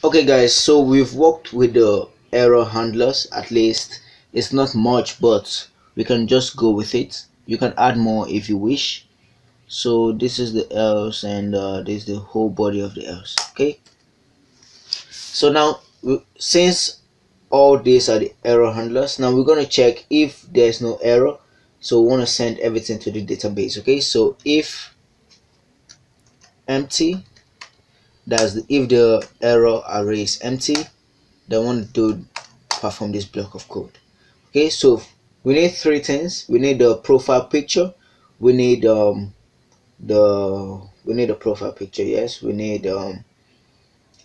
Okay guys, so we've worked with the error handlers. At least it's not much, but we can just go with it. You can add more if you wish. So this is the else, and this is the whole body of the else. Okay, so now since all these are the error handlers, now we're going to check if there's no error. So we want to send everything to the database. Okay, so if empty, if the error array is empty, then I want to perform this block of code. Okay, so we need three things. We need the profile picture, we need the profile picture. Yes, we need the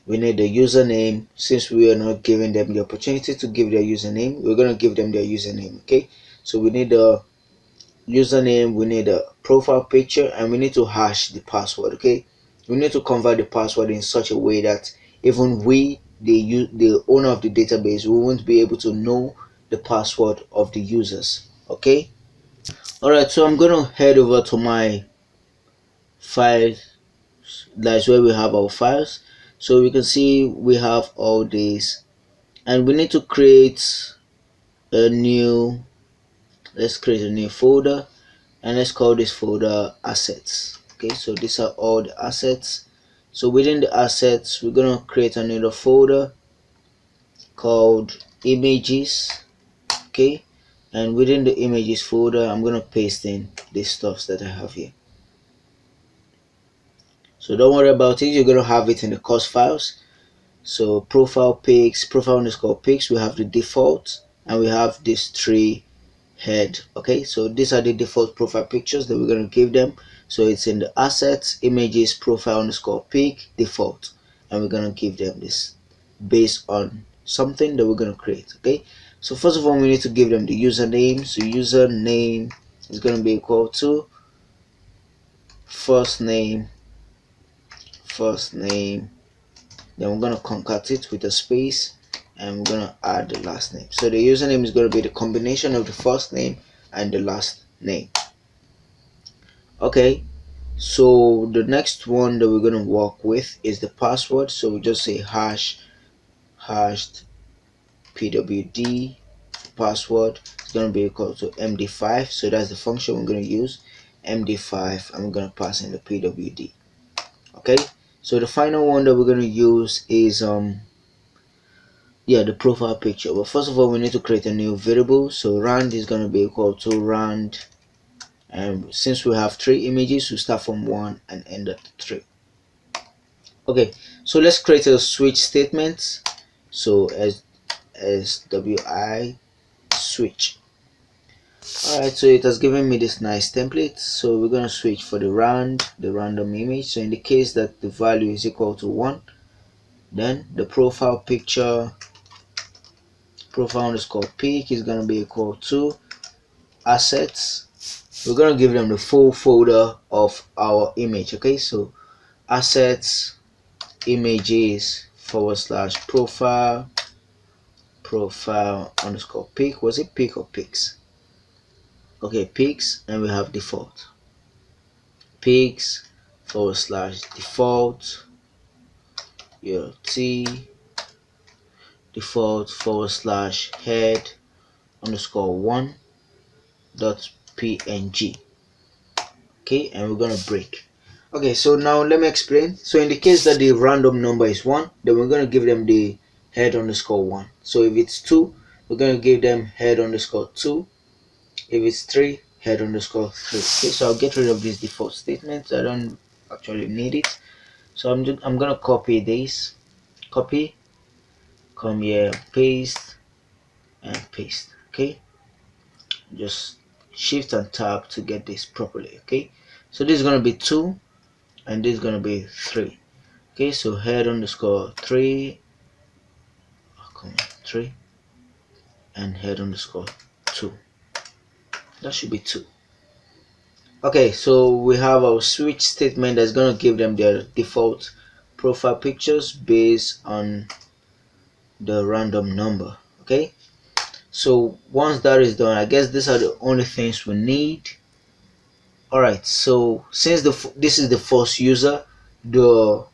username. Since we are not giving them the opportunity to give their username, we're going to give them their username. Okay, so we need the username, we need a profile picture, and we need to hash the password. Okay, we need to convert the password in such a way that even the owner of the database, we won't be able to know the password of the users. Okay, all right, so I'm going to head over to my file. That's where we have our files. So we can see we have all these, and we need to create a new, let's create a new folder, and let's call this folder assets. Okay, so these are all the assets. So within the assets, we're going to create another folder called images. Okay, and within the images folder, I'm going to paste in the stuffs that I have here. So don't worry about it, you're going to have it in the course files. So profile pics, profile underscore pics, we have the default, and we have this tree head. Okay, so these are the default profile pictures that we're going to give them. So it's in the assets, images, profile underscore pic, default, and we're going to give them this based on something that we're going to create. Okay, so first of all, we need to give them the username. So username is going to be equal to first name, then we're going to concat it with a space, and we're going to add the last name. So the username is going to be the combination of the first name and the last name. Okay, so the next one that we're going to work with is the password. So we just say hashed pwd password is going to be equal to md5. So that's the function we're going to use, md5, and we're going to pass in the pwd. Okay, so the final one that we're going to use is the profile picture. But first of all, we need to create a new variable. So rand is going to be equal to rand, and since we have three images, we start from 1 and end at 3. Okay, so let's create a switch statement. So swi switch. Alright, so it has given me this nice template. So we're going to switch for the random image. So in the case that the value is equal to 1, then the profile picture, profile underscore pic, is going to be equal to assets. We're going to give them the full folder of our image. Okay, so assets, images / profile underscore pic. Was it pic or pics? Okay, pics, and we have default, pics / default t default / head underscore 1 dot png. Okay, and we're gonna break. Okay, so now let me explain. So in the case that the random number is 1, then we're going to give them the head underscore 1. So if it's 2, we're going to give them head underscore 2. If it's 3, head underscore 3. Okay, so I'll get rid of these default statements. I don't actually need it. So I'm going to copy this, come here, paste, and paste. Okay, just shift and tab to get this properly. Okay, so this is going to be 2, and this is going to be 3. Okay, so head underscore 3, 3, and head underscore 2. That should be 2. Okay, so we have our switch statement that's going to give them their default profile pictures based on the random number. Okay, so once that is done, I guess these are the only things we need. Alright, so since this is the first user, the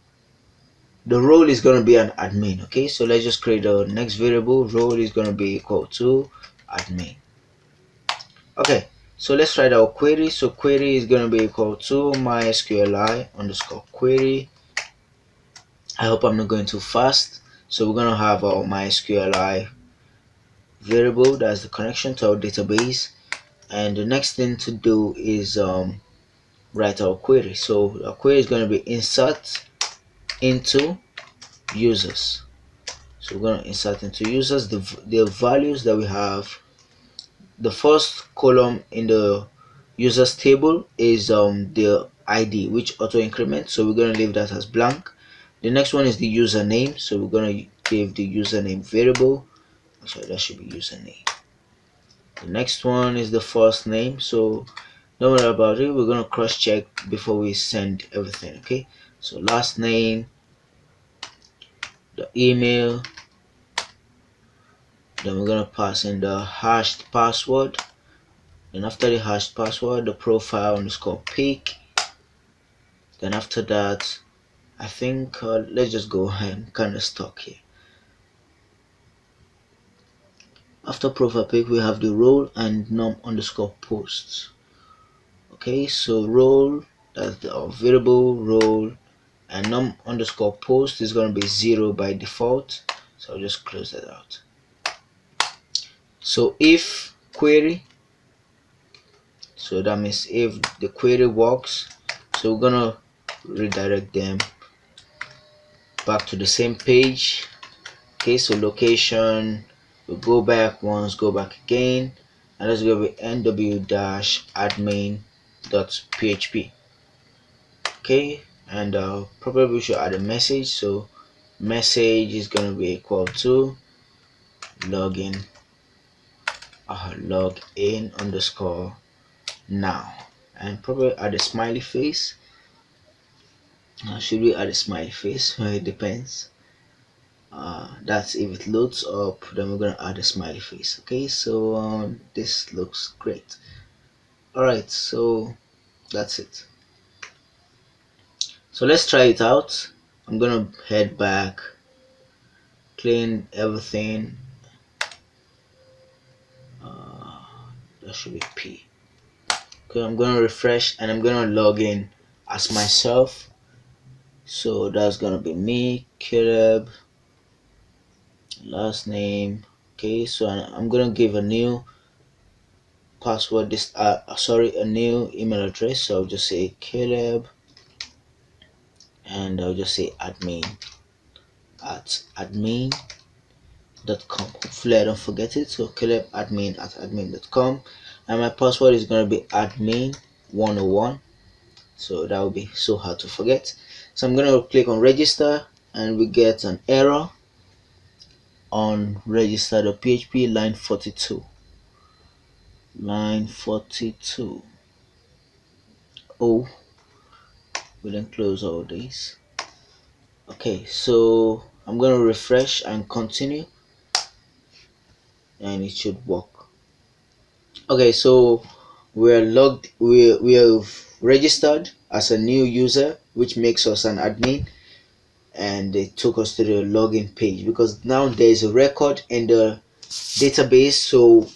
the role is going to be an admin. Okay, so let's just create the next variable. Role is going to be equal to admin. Okay, so let's write our query. So query is going to be equal to MySQL underscore query. I hope I'm not going too fast. So we're going to have our MySQL variable, that's the connection to our database, and the next thing to do is write our query. So our query is going to be insert into users. So we're going to insert into users the values that we have. The first column in the users table is the ID, which auto increments, so we're going to leave that as blank. The next one is the username, so we're going to give the username variable. Actually, that should be username. The next one is the first name, so don't worry about it, we're going to cross check before we send everything. Okay, so last name, the email, then we're going to pass in the hashed password, and after the hashed password, the profile underscore pic. Then after that, I think let's just go ahead. I'm kind of stuck here. After profile pic, we have the role and num underscore posts. Okay, so role, that's the variable role, and num underscore post is going to be 0 by default, so I'll just close that out. So if query, so that means if the query works, so we're gonna redirect them back to the same page. Okay, so location, we'll go back once, go back again, and let's go with nw-admin.php. okay, and probably we should add a message. So message is going to be equal to login underscore now, and probably add a smiley face. Should we add a smiley face? Well, it depends. That's if it loads up, then we're gonna add a smiley face. Okay, so this looks great. All right, so that's it. So let's try it out. I'm gonna head back, clean everything. That should be P. Okay, I'm gonna refresh and I'm gonna log in as myself. So that's gonna be me, Caleb, last name. Okay, so I'm gonna give a new password, this a new email address. So I'll just say Caleb, and I'll just say admin@admin.com. Hopefully I don't forget it. So calebadmin@admin.com, and my password is going to be admin101. So that will be so hard to forget. So I'm going to click on register, and we get an error on register the PHP line 42. Oh, we didn't close all these. Okay, so I'm going to refresh and continue, and it should work. Okay, so we're logged, we have registered as a new user, which makes us an admin, and it took us to the login page because now there's a record in the database, so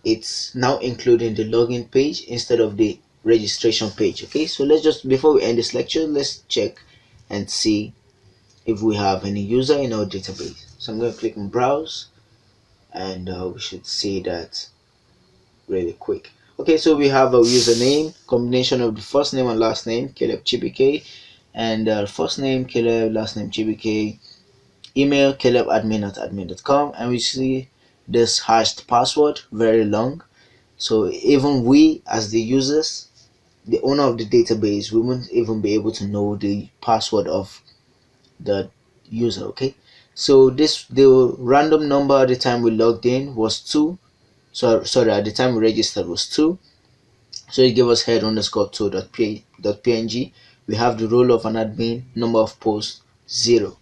it's now including the login page instead of the registration page. Okay, so let's just, before we end this lecture, let's check and see if we have any user in our database. So I'm going to click on browse, and we should see that really quick. Okay, so we have a username, combination of the first name and last name, Caleb Chibike, and first name Caleb, last name Chibike, email calebadmin@admin.com, and we see this hashed password, very long. So even we as the users, the owner of the database, we won't even be able to know the password of the user. Okay, so the random number at the time we logged in was 2. So sorry, at the time we registered was 2. So it gave us head underscore 2.png. We have the role of an admin, number of posts 0.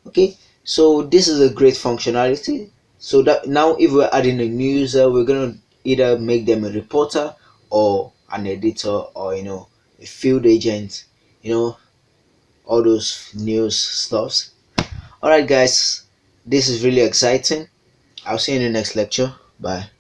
Okay, so this is a great functionality. So that now if we're adding a new user, we're gonna either make them a reporter or an editor, or a field agent, all those news stuffs. All right, guys, this is really exciting. I'll see you in the next lecture. Bye.